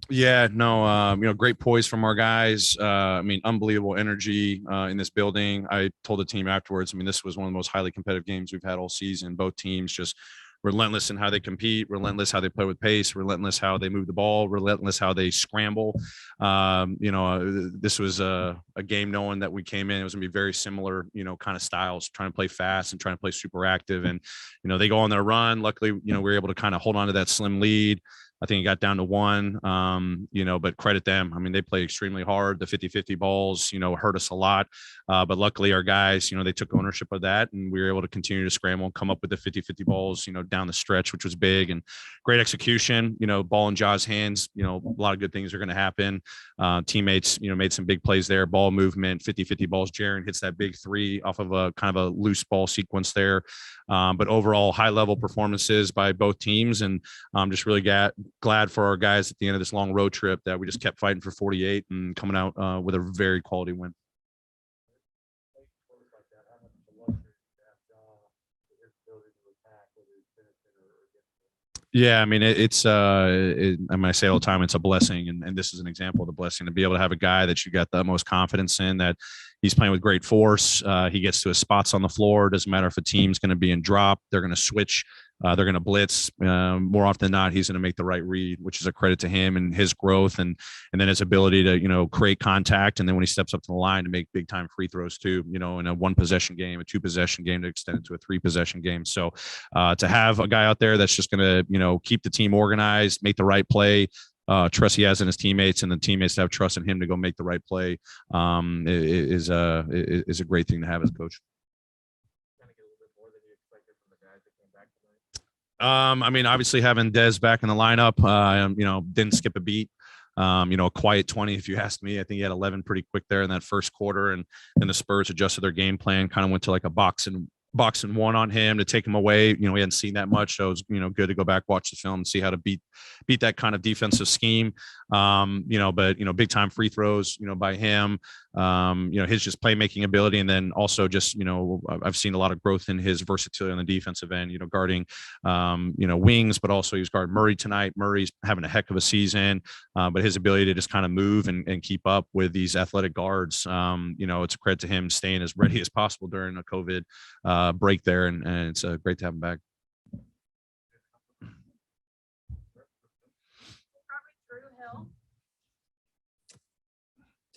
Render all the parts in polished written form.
Yeah, no, great poise from our guys. I mean, unbelievable energy in this building. I told the team afterwards, I mean, this was one of the most highly competitive games we've had all season. Both teams just relentless in how they compete, relentless how they play with pace, relentless how they move the ball, relentless how they scramble. This was a game knowing that we came in, it was going to be very similar, kind of styles, trying to play fast and trying to play super active. And, they go on their run. Luckily, we were able to kind of hold on to that slim lead. I think it got down to one, but credit them. I mean, they play extremely hard. The 50-50 balls, hurt us a lot. But luckily our guys, they took ownership of that and we were able to continue to scramble and come up with the 50-50 balls, down the stretch, which was big and great execution, ball in Ja's hands, a lot of good things are going to happen. Teammates, made some big plays there, ball movement, 50-50 balls. Jaren hits that big three off of a kind of a loose ball sequence there. But overall high level performances by both teams. And I'm just really glad for our guys at the end of this long road trip that we just kept fighting for 48 and coming out with a very quality win. Yeah, I mean, I mean, I say all the time, it's a blessing. And this is an example of the blessing to be able to have a guy that you got the most confidence in, that he's playing with great force. He gets to his spots on the floor. Doesn't matter if a team's going to be in drop, they're going to switch. They're going to blitz. More often than not, he's going to make the right read, which is a credit to him and his growth and then his ability to, create contact. And then when he steps up to the line to make big time free throws too, in a 1-possession game, a 2-possession game to extend it to a 3-possession game. So to have a guy out there that's just going to, keep the team organized, make the right play, trust he has in his teammates and the teammates have trust in him to go make the right play is a great thing to have as a coach. I mean, obviously having Dez back in the lineup, didn't skip a beat. A quiet 20, if you asked me. I think he had 11 pretty quick there in that first quarter. And then the Spurs adjusted their game plan, kind of went to like a box and one on him to take him away. We hadn't seen that much. So it was, good to go back, watch the film and see how to beat that kind of defensive scheme. But big time free throws, by him, his just playmaking ability. And then also just, I've seen a lot of growth in his versatility on the defensive end, guarding, wings, but also he was guarding Murray tonight. Murray's having a heck of a season, but his ability to just kind of move and keep up with these athletic guards, it's a credit to him staying as ready as possible during a COVID break there. And it's great to have him back.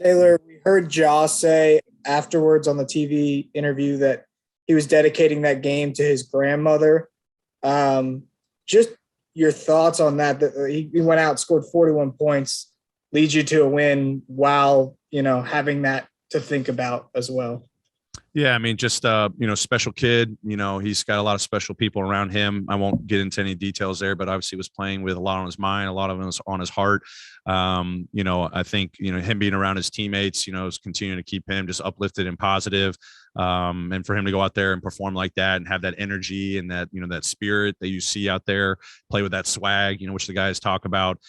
Taylor, we heard Ja say afterwards on the TV interview that he was dedicating that game to his grandmother. Just your thoughts on that. He went out, scored 41 points, leads you to a win while, having that to think about as well. Yeah, I mean, just special kid. He's got a lot of special people around him. I won't get into any details there, but obviously was playing with a lot on his mind, a lot of it was on his heart. I think him being around his teammates, is continuing to keep him just uplifted and positive. And for him to go out there and perform like that and have that energy and that that spirit that you see out there, play with that swag, which the guys talk about.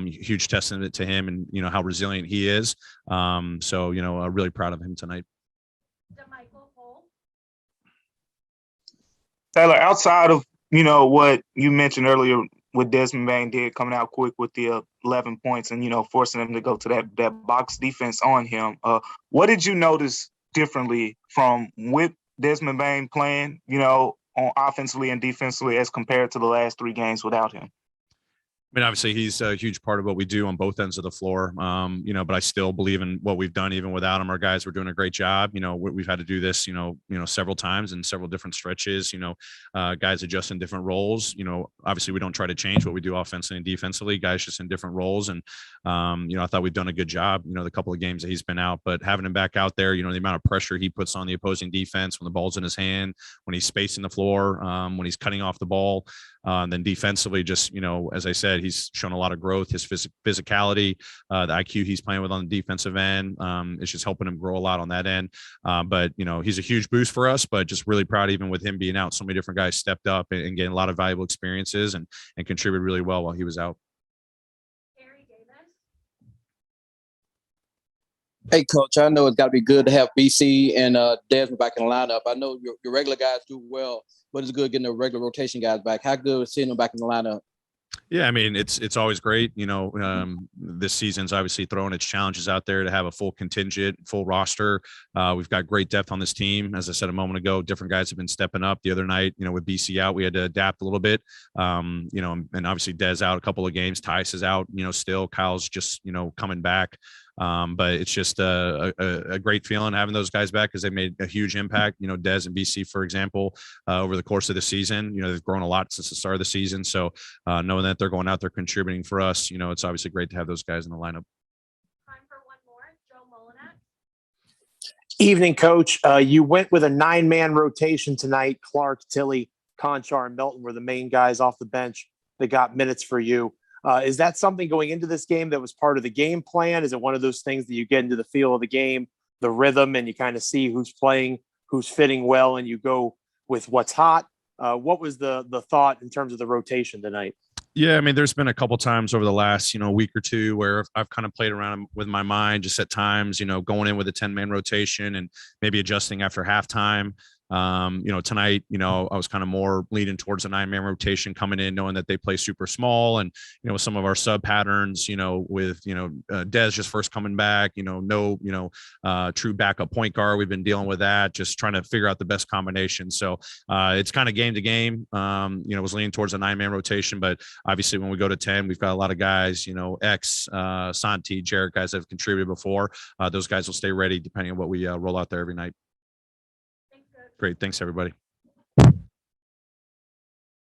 Huge testament to him and how resilient he is. Really proud of him tonight. Taylor, outside of, what you mentioned earlier, what Desmond Bane did coming out quick with the 11 points and, forcing them to go to that box defense on him, what did you notice differently from with Desmond Bane playing, on offensively and defensively as compared to the last 3 games without him? I mean, obviously he's a huge part of what we do on both ends of the floor. But I still believe in what we've done even without him. Our guys were doing a great job. We've had to do this, several times in several different stretches, guys adjust in different roles. Obviously we don't try to change what we do offensively and defensively, guys just in different roles. And, I thought we've done a good job, the couple of games that he's been out, but having him back out there, the amount of pressure he puts on the opposing defense when the ball's in his hand, when he's spacing the floor, when he's cutting off the ball, and then defensively, just, as I said, he's shown a lot of growth, his physicality, the IQ he's playing with on the defensive end. It's just helping him grow a lot on that end. But he's a huge boost for us, but just really proud, even with him being out, so many different guys stepped up and getting a lot of valuable experiences and contributed really well while he was out. Hey, Coach, I know it's got to be good to have BC and Desmond back in the lineup. I know your regular guys do well, but it's good getting the regular rotation guys back. How good is seeing them back in the lineup? Yeah, I mean, it's always great. This season's obviously throwing its challenges out there to have a full contingent, full roster. We've got great depth on this team. As I said a moment ago, different guys have been stepping up. The other night, with BC out, we had to adapt a little bit. And obviously Des out a couple of games. Tice is out, still. Kyle's just, coming back. But it's just a great feeling having those guys back because they made a huge impact. Des and BC, for example, over the course of the season, they've grown a lot since the start of the season. So knowing that they're going out there contributing for us, it's obviously great to have those guys in the lineup. Time for one more. Joe Molinak. Evening, Coach. You went with a 9-man rotation tonight. Clark, Tilly, Conchar, and Melton were the main guys off the bench that got minutes for you. Is that something going into this game that was part of the game plan? Is it one of those things that you get into the feel of the game, the rhythm, and you kind of see who's playing, who's fitting well, and you go with what's hot? What was the thought in terms of the rotation tonight? Yeah, I mean, there's been a couple times over the last, week or two where I've kind of played around with my mind just at times, going in with a 10-man rotation and maybe adjusting after halftime. Tonight, I was kind of more leaning towards a 9-man rotation coming in, knowing that they play super small and, with some of our sub patterns, with, Des just first coming back, no true backup point guard. We've been dealing with that, just trying to figure out the best combination. So it's kind of game to game, was leaning towards a 9-man rotation, but obviously when we go to 10, we've got a lot of guys, X, Santi, Jarrett, guys that have contributed before. Those guys will stay ready depending on what we roll out there every night. Great. Thanks, everybody.